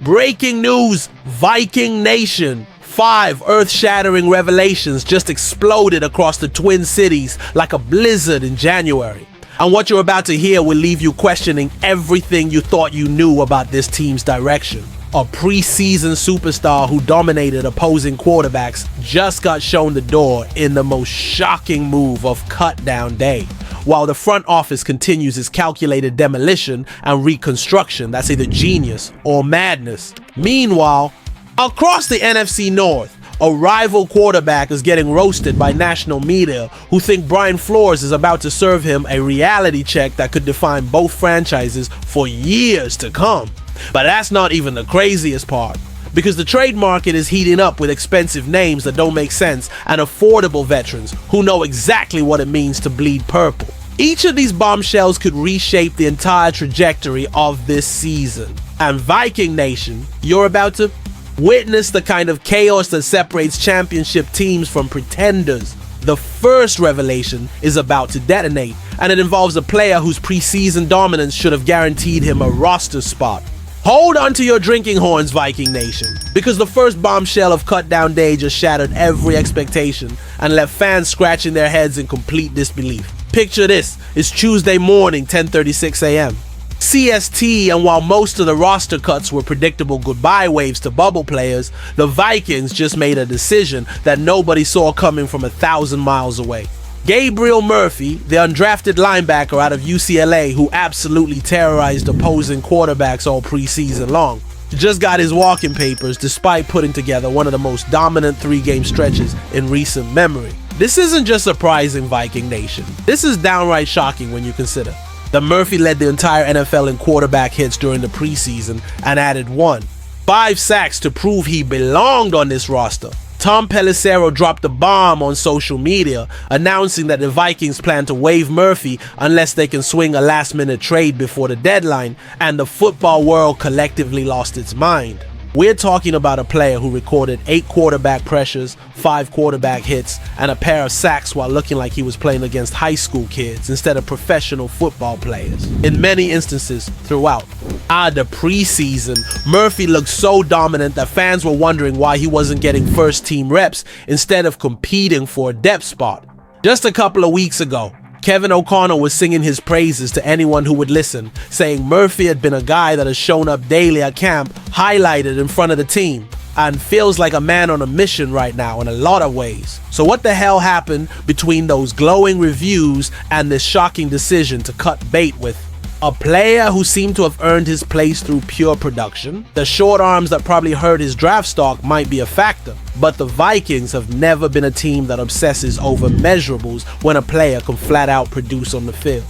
Breaking news, Viking Nation. 5 earth-shattering revelations just exploded across the Twin Cities like a blizzard in January. And what you're about to hear will leave you questioning everything you thought you knew about this team's direction. A preseason superstar who dominated opposing quarterbacks just got shown the door in the most shocking move of cut-down day, while the front office continues its calculated demolition and reconstruction that's either genius or madness. Meanwhile, across the NFC North, a rival quarterback is getting roasted by national media who think Brian Flores is about to serve him a reality check that could define both franchises for years to come. But that's not even the craziest part, because the trade market is heating up with expensive names that don't make sense and affordable veterans who know exactly what it means to bleed purple. Each of these bombshells could reshape the entire trajectory of this season. And Viking Nation, you're about to witness the kind of chaos that separates championship teams from pretenders. The first revelation is about to detonate, and it involves a player whose preseason dominance should have guaranteed him a roster spot. Hold on to your drinking horns, Viking Nation, because the first bombshell of cut-down day just shattered every expectation and left fans scratching their heads in complete disbelief. Picture this, it's Tuesday morning, 10:36 a.m. CST, and while most of the roster cuts were predictable goodbye waves to bubble players, the Vikings just made a decision that nobody saw coming from 1,000 miles away. Gabriel Murphy, the undrafted linebacker out of UCLA who absolutely terrorized opposing quarterbacks all preseason long, just got his walking papers despite putting together one of the most dominant 3-game stretches in recent memory. This isn't just surprising, Viking Nation. This is downright shocking when you consider that Murphy led the entire NFL in quarterback hits during the preseason and added 5 sacks to prove he belonged on this roster. Tom Pelissero dropped a bomb on social media announcing that the Vikings plan to waive Murphy unless they can swing a last-minute trade before the deadline, and the football world collectively lost its mind. We're talking about a player who recorded 8 quarterback pressures, 5 quarterback hits, and a pair of sacks while looking like he was playing against high school kids instead of professional football players. In many instances throughout the preseason, Murphy looked so dominant that fans were wondering why he wasn't getting first-team reps instead of competing for a depth spot. Just a couple of weeks ago, Kevin O'Connell was singing his praises to anyone who would listen, saying Murphy had been a guy that has shown up daily at camp, highlighted in front of the team, and feels like a man on a mission right now in a lot of ways. So what the hell happened between those glowing reviews and this shocking decision to cut bait with a player who seemed to have earned his place through pure production? The short arms that probably hurt his draft stock might be a factor, but the Vikings have never been a team that obsesses over measurables when a player can flat out produce on the field.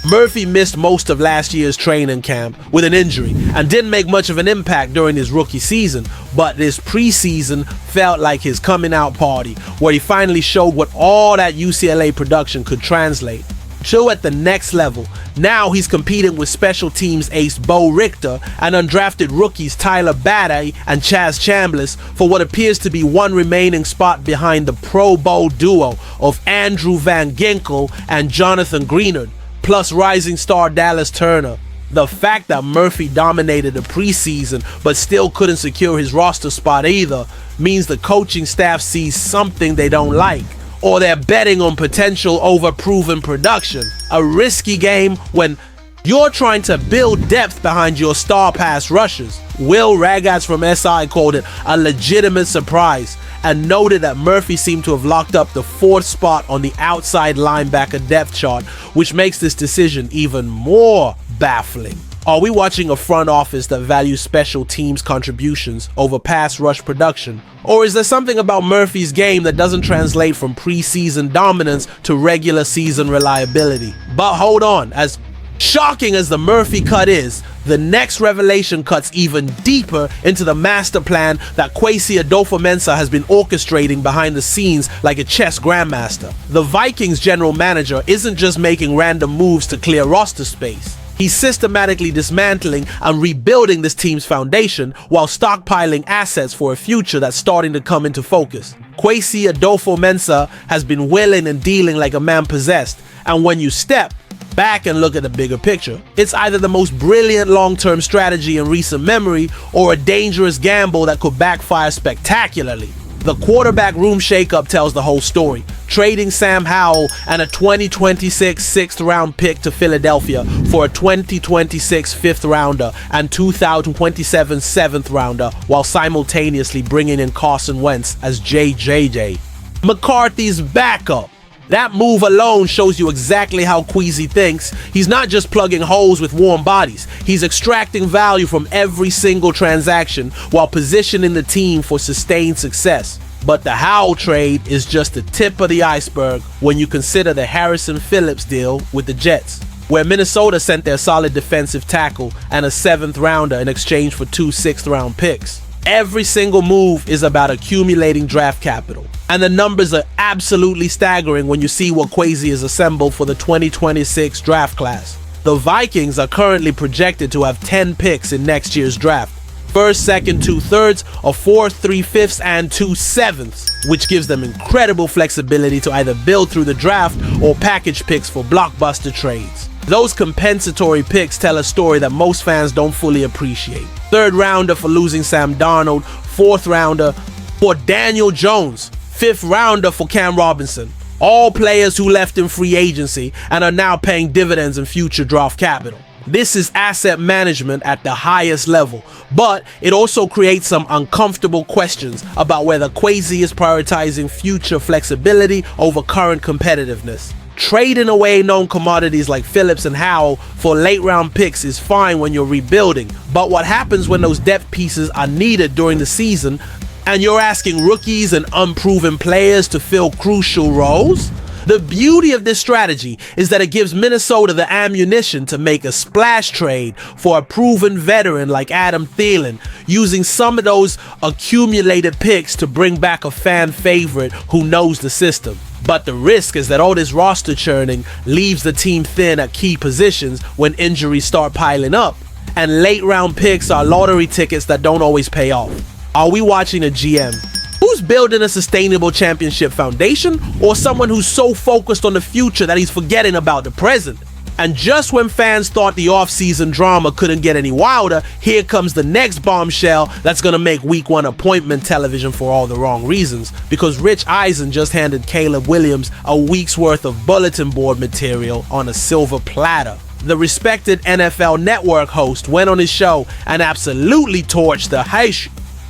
Murphy missed most of last year's training camp with an injury and didn't make much of an impact during his rookie season, but this preseason felt like his coming out party, where he finally showed what all that UCLA production could translate. Chill at the next level. Now he's competing with special teams ace Bo Richter and undrafted rookies Tyler Batty and Chaz Chambliss for what appears to be one remaining spot behind the Pro Bowl duo of Andrew Van Ginkel and Jonathan Greenard, plus rising star Dallas Turner. The fact that Murphy dominated the preseason but still couldn't secure his roster spot either means the coaching staff sees something they don't like, or they're betting on potential over proven production. A risky game when you're trying to build depth behind your star pass rushers. Will Ragaz from SI called it a legitimate surprise and noted that Murphy seemed to have locked up the 4th spot on the outside linebacker depth chart, which makes this decision even more baffling. Are we watching a front office that values special teams contributions over pass rush production? Or is there something about Murphy's game that doesn't translate from preseason dominance to regular season reliability? But hold on, as shocking as the Murphy cut is, the next revelation cuts even deeper into the master plan that Kwesi Adolfo-Mensah has been orchestrating behind the scenes like a chess grandmaster. The Vikings general manager isn't just making random moves to clear roster space. He's systematically dismantling and rebuilding this team's foundation while stockpiling assets for a future that's starting to come into focus. Kwesi Adolfo-Mensah has been willing and dealing like a man possessed, and when you step, back and look at the bigger picture, it's either the most brilliant long-term strategy in recent memory or a dangerous gamble that could backfire spectacularly. The quarterback room shakeup tells the whole story, trading Sam Howell and a 2026 6th-round pick to Philadelphia for a 2026 5th-rounder and 2027 7th-rounder while simultaneously bringing in Carson Wentz as JJJ. McCarthy's backup. That move alone shows you exactly how Queasy thinks. He's not just plugging holes with warm bodies. He's extracting value from every single transaction while positioning the team for sustained success. But the Howell trade is just the tip of the iceberg when you consider the Harrison Phillips deal with the Jets, where Minnesota sent their solid defensive tackle and a 7th-rounder in exchange for 2 6th-round picks. Every single move is about accumulating draft capital, and the numbers are absolutely staggering when you see what Quasi has assembled for the 2026 draft class. The Vikings are currently projected to have 10 picks in next year's draft. 1st, 2nd, 2/3, a 4th, 3/5, and 2 7ths, which gives them incredible flexibility to either build through the draft or package picks for blockbuster trades. Those compensatory picks tell a story that most fans don't fully appreciate. 3rd rounder for losing Sam Darnold, 4th rounder for Daniel Jones, 5th rounder for Cam Robinson. All players who left in free agency and are now paying dividends in future draft capital. This is asset management at the highest level, but it also creates some uncomfortable questions about whether Quasi is prioritizing future flexibility over current competitiveness. Trading away known commodities like Phillips and Howell for late-round picks is fine when you're rebuilding, but what happens when those depth pieces are needed during the season and you're asking rookies and unproven players to fill crucial roles? The beauty of this strategy is that it gives Minnesota the ammunition to make a splash trade for a proven veteran like Adam Thielen, using some of those accumulated picks to bring back a fan favorite who knows the system. But the risk is that all this roster churning leaves the team thin at key positions when injuries start piling up, and late round picks are lottery tickets that don't always pay off. Are we watching a GM who's building a sustainable championship foundation, or someone who's so focused on the future that he's forgetting about the present? And just when fans thought the offseason drama couldn't get any wilder, here comes the next bombshell that's going to make week 1 appointment television for all the wrong reasons, because Rich Eisen just handed Caleb Williams a week's worth of bulletin board material on a silver platter. The respected NFL Network host went on his show and absolutely torched the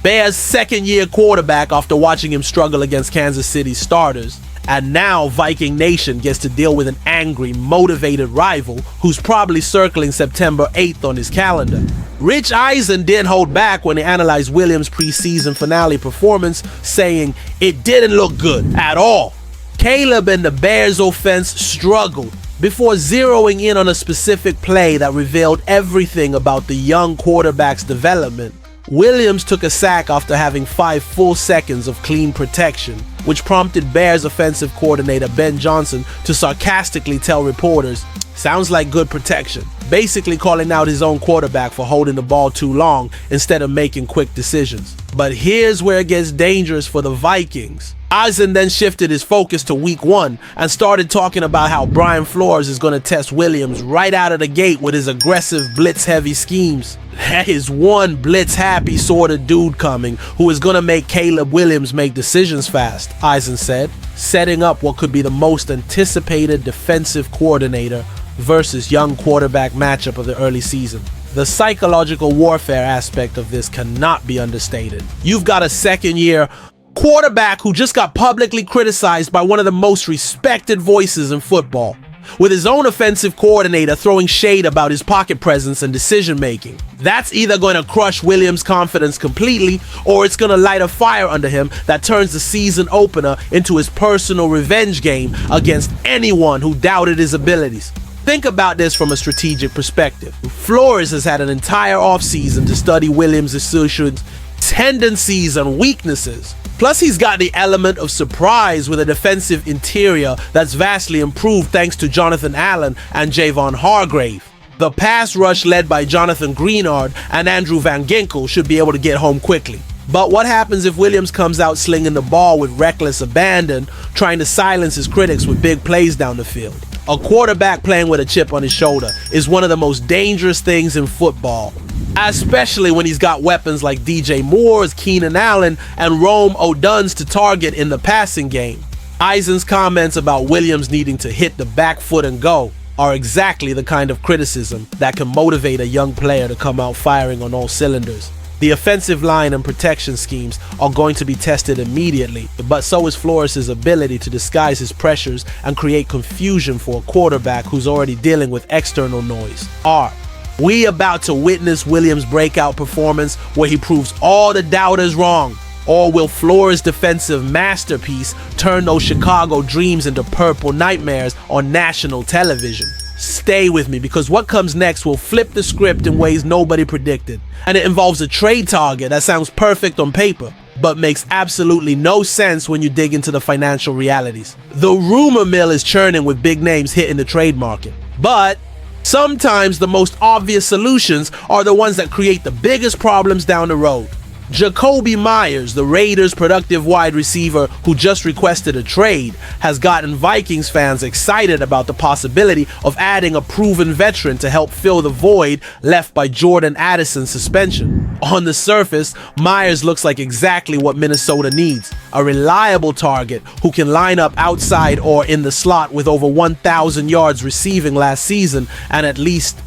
Bears' second-year quarterback after watching him struggle against Kansas City starters. And now Viking Nation gets to deal with an angry, motivated rival who's probably circling September 8th on his calendar. Rich Eisen didn't hold back when he analyzed Williams' preseason finale performance, saying it didn't look good at all. Caleb and the Bears' offense struggled, before zeroing in on a specific play that revealed everything about the young quarterback's development. Williams took a sack after having 5 full seconds of clean protection, which prompted Bears offensive coordinator Ben Johnson to sarcastically tell reporters, "Sounds like good protection," basically calling out his own quarterback for holding the ball too long instead of making quick decisions. But here's where it gets dangerous for the Vikings. Eisen then shifted his focus to week 1 and started talking about how Brian Flores is going to test Williams right out of the gate with his aggressive blitz-heavy schemes. That is one blitz-happy sort of dude coming who is going to make Caleb Williams make decisions fast, Eisen said, setting up what could be the most anticipated defensive coordinator versus young quarterback matchup of the early season. The psychological warfare aspect of this cannot be understated. You've got a second-year quarterback who just got publicly criticized by one of the most respected voices in football, with his own offensive coordinator throwing shade about his pocket presence and decision making. That's either going to crush Williams' confidence completely, or it's going to light a fire under him that turns the season opener into his personal revenge game against anyone who doubted his abilities. Think about this from a strategic perspective. Flores has had an entire offseason to study Williams' issues, tendencies, and weaknesses. Plus, he's got the element of surprise with a defensive interior that's vastly improved thanks to Jonathan Allen and Javon Hargrave. The pass rush led by Jonathan Greenard and Andrew Van Ginkel should be able to get home quickly. But what happens if Williams comes out slinging the ball with reckless abandon, trying to silence his critics with big plays down the field? A quarterback playing with a chip on his shoulder is one of the most dangerous things in football, especially when he's got weapons like DJ Moore's, Keenan Allen, and Rome Odunze to target in the passing game. Eisen's comments about Williams needing to hit the back foot and go are exactly the kind of criticism that can motivate a young player to come out firing on all cylinders. The offensive line and protection schemes are going to be tested immediately, but so is Flores' ability to disguise his pressures and create confusion for a quarterback who's already dealing with external noise. Are we about to witness Williams' breakout performance where he proves all the doubters wrong? Or will Flores' defensive masterpiece turn those Chicago dreams into purple nightmares on national television? Stay with me, because what comes next will flip the script in ways nobody predicted. And it involves a trade target that sounds perfect on paper, but makes absolutely no sense when you dig into the financial realities. The rumor mill is churning with big names hitting the trade market. But sometimes the most obvious solutions are the ones that create the biggest problems down the road. Jacoby Myers, the Raiders' productive wide receiver who just requested a trade, has gotten Vikings fans excited about the possibility of adding a proven veteran to help fill the void left by Jordan Addison's suspension. On the surface, Myers looks like exactly what Minnesota needs: a reliable target who can line up outside or in the slot with over 1,000 yards receiving last season and at least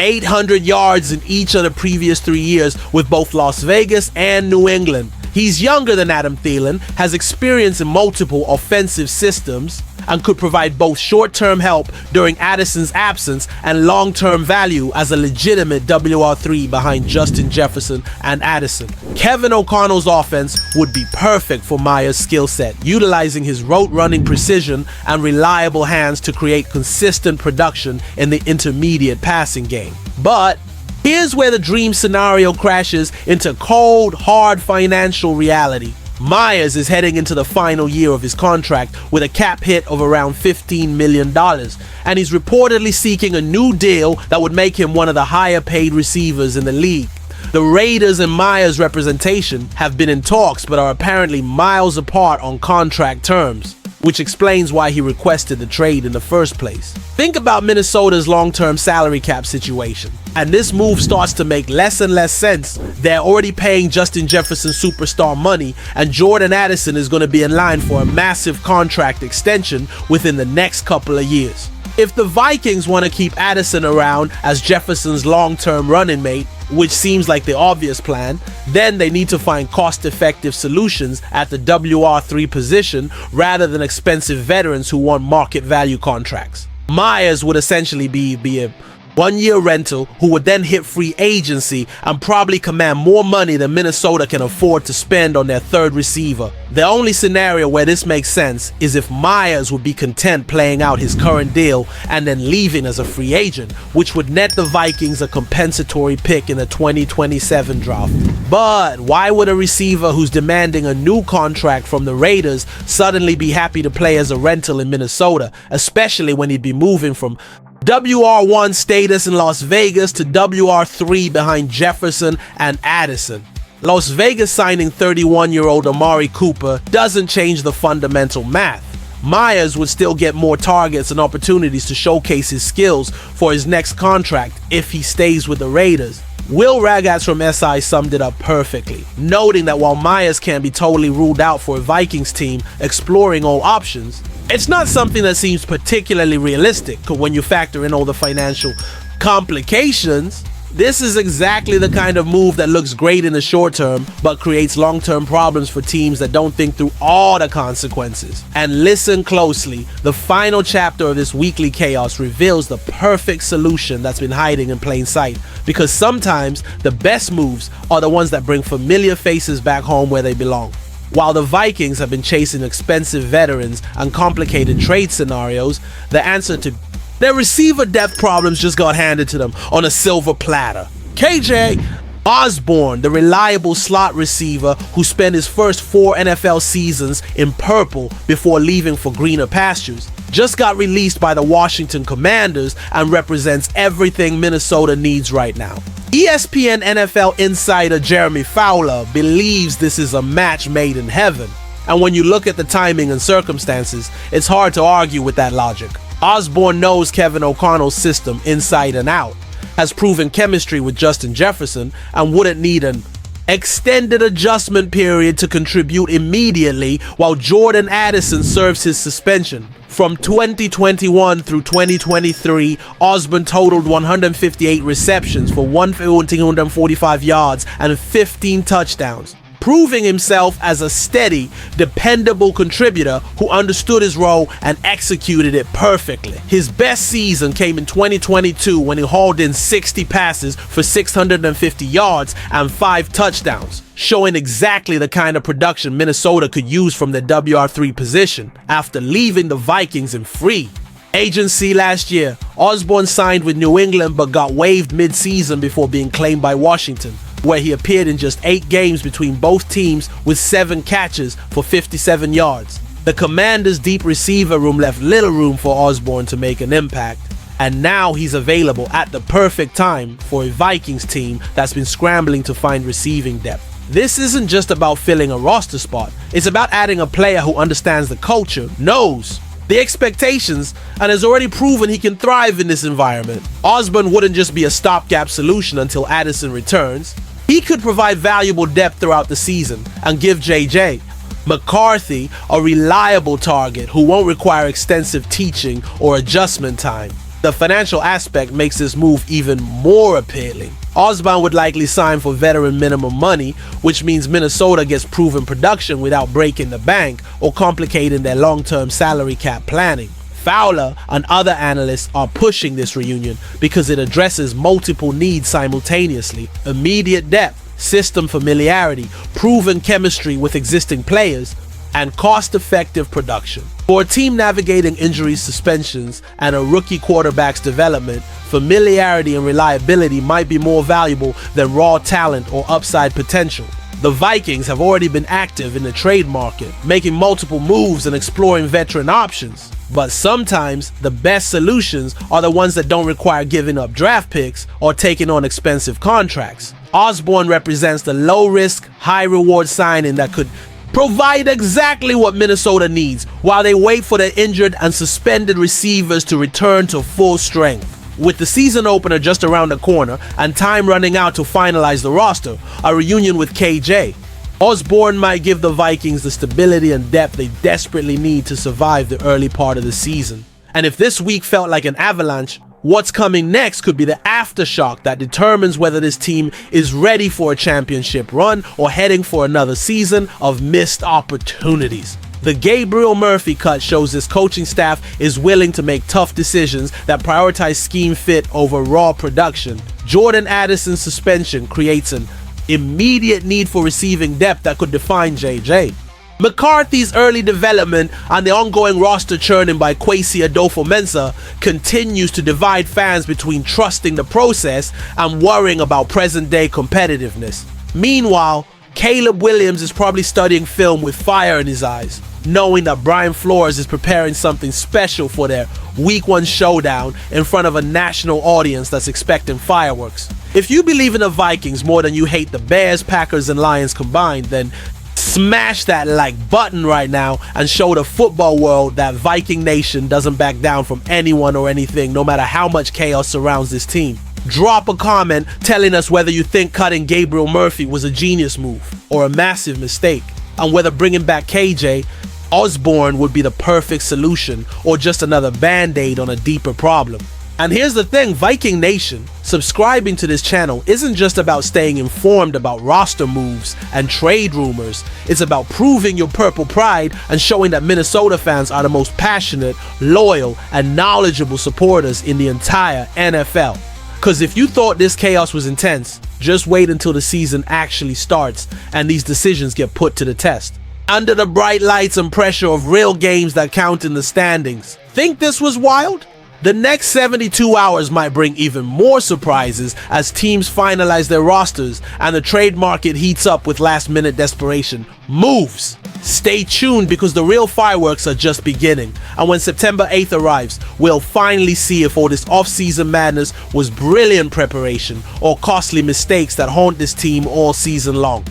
800 yards in each of the previous 3 years with both Las Vegas and New England. He's younger than Adam Thielen, has experience in multiple offensive systems, and could provide both short-term help during Addison's absence and long-term value as a legitimate WR3 behind Justin Jefferson and Addison. Kevin O'Connell's offense would be perfect for Myers' skill set, utilizing his route-running precision and reliable hands to create consistent production in the intermediate passing game. But here's where the dream scenario crashes into cold, hard financial reality. Myers is heading into the final year of his contract with a cap hit of around $15 million, and he's reportedly seeking a new deal that would make him one of the higher paid receivers in the league. The Raiders and Myers' representation have been in talks but are apparently miles apart on contract terms, which explains why he requested the trade in the first place. Think about Minnesota's long-term salary cap situation, and this move starts to make less and less sense. They're already paying Justin Jefferson superstar money, and Jordan Addison is going to be in line for a massive contract extension within the next couple of years. If the Vikings want to keep Addison around as Jefferson's long-term running mate, which seems like the obvious plan, then they need to find cost-effective solutions at the WR3 position rather than expensive veterans who want market value contracts. Myers would essentially be a one-year rental who would then hit free agency and probably command more money than Minnesota can afford to spend on their third receiver. The only scenario where this makes sense is if Myers would be content playing out his current deal and then leaving as a free agent, which would net the Vikings a compensatory pick in the 2027 draft. But why would a receiver who's demanding a new contract from the Raiders suddenly be happy to play as a rental in Minnesota, especially when he'd be moving from WR1 status in Las Vegas to WR3 behind Jefferson and Addison? Las Vegas signing 31-year-old Amari Cooper doesn't change the fundamental math. Myers would still get more targets and opportunities to showcase his skills for his next contract if he stays with the Raiders. Will Ragatz from SI summed it up perfectly, noting that while Myers can't be totally ruled out for a Vikings team exploring all options, it's not something that seems particularly realistic when you factor in all the financial complications. This is exactly the kind of move that looks great in the short term, but creates long-term problems for teams that don't think through all the consequences. And listen closely, the final chapter of this weekly chaos reveals the perfect solution that's been hiding in plain sight, because sometimes the best moves are the ones that bring familiar faces back home where they belong. While the Vikings have been chasing expensive veterans and complicated trade scenarios, the answer to their receiver depth problems just got handed to them on a silver platter. KJ Osborne, the reliable slot receiver who spent his first 4 NFL seasons in purple before leaving for greener pastures, just got released by the Washington Commanders and represents everything Minnesota needs right now. ESPN NFL insider Jeremy Fowler believes this is a match made in heaven, and when you look at the timing and circumstances, it's hard to argue with that logic. Osborne knows Kevin O'Connell's system inside and out, has proven chemistry with Justin Jefferson, and wouldn't need an extended adjustment period to contribute immediately while Jordan Addison serves his suspension. From 2021 through 2023, Osborne totaled 158 receptions for 1,145 yards and 15 touchdowns, proving himself as a steady, dependable contributor who understood his role and executed it perfectly. His best season came in 2022 when he hauled in 60 passes for 650 yards and 5 touchdowns, showing exactly the kind of production Minnesota could use from their WR3 position after leaving the Vikings in free agency last year. Osborne signed with New England but got waived mid-season before being claimed by Washington, where he appeared in just 8 games between both teams with 7 catches for 57 yards. The Commanders' deep receiver room left little room for Osborne to make an impact, and now he's available at the perfect time for a Vikings team that's been scrambling to find receiving depth. This isn't just about filling a roster spot, it's about adding a player who understands the culture, knows the expectations, and has already proven he can thrive in this environment. Osborne wouldn't just be a stopgap solution until Addison returns. He could provide valuable depth throughout the season and give J.J. McCarthy a reliable target who won't require extensive teaching or adjustment time. The financial aspect makes this move even more appealing. Osborne would likely sign for veteran minimum money, which means Minnesota gets proven production without breaking the bank or complicating their long-term salary cap planning. Fowler and other analysts are pushing this reunion because it addresses multiple needs simultaneously: immediate depth, system familiarity, proven chemistry with existing players, and cost-effective production. For a team navigating injuries, suspensions, and a rookie quarterback's development, familiarity and reliability might be more valuable than raw talent or upside potential. The Vikings have already been active in the trade market, making multiple moves and exploring veteran options. But sometimes the best solutions are the ones that don't require giving up draft picks or taking on expensive contracts. Osborne represents the low-risk, high-reward signing that could provide exactly what Minnesota needs while they wait for their injured and suspended receivers to return to full strength. With the season opener just around the corner and time running out to finalize the roster, a reunion with KJ, Osborne might give the Vikings the stability and depth they desperately need to survive the early part of the season. And if this week felt like an avalanche, what's coming next could be the aftershock that determines whether this team is ready for a championship run or heading for another season of missed opportunities. The Gabriel Murphy cut shows this coaching staff is willing to make tough decisions that prioritize scheme fit over raw production. Jordan Addison's suspension creates an immediate need for receiving depth that could define JJ. McCarthy's early development and the ongoing roster churning by Kwesi Adolfo-Mensah continues to divide fans between trusting the process and worrying about present-day competitiveness. Meanwhile, Caleb Williams is probably studying film with fire in his eyes, knowing that Brian Flores is preparing something special for their Week 1 showdown in front of a national audience that's expecting fireworks. If you believe in the Vikings more than you hate the Bears, Packers, and Lions combined, then smash that like button right now and show the football world that Viking Nation doesn't back down from anyone or anything, no matter how much chaos surrounds this team. Drop a comment telling us whether you think cutting Gabriel Murphy was a genius move or a massive mistake, and whether bringing back KJ Osborne would be the perfect solution or just another band-aid on a deeper problem. And here's the thing, Viking Nation, subscribing to this channel isn't just about staying informed about roster moves and trade rumors. It's about proving your purple pride and showing that Minnesota fans are the most passionate, loyal, and knowledgeable supporters in the entire NFL. Because if you thought this chaos was intense, just wait until the season actually starts and these decisions get put to the test. Under the bright lights and pressure of real games that count in the standings. Think this was wild? The next 72 hours might bring even more surprises as teams finalize their rosters and the trade market heats up with last-minute desperation moves. Stay tuned because the real fireworks are just beginning, and when September 8th arrives, we'll finally see if all this off-season madness was brilliant preparation or costly mistakes that haunt this team all season long.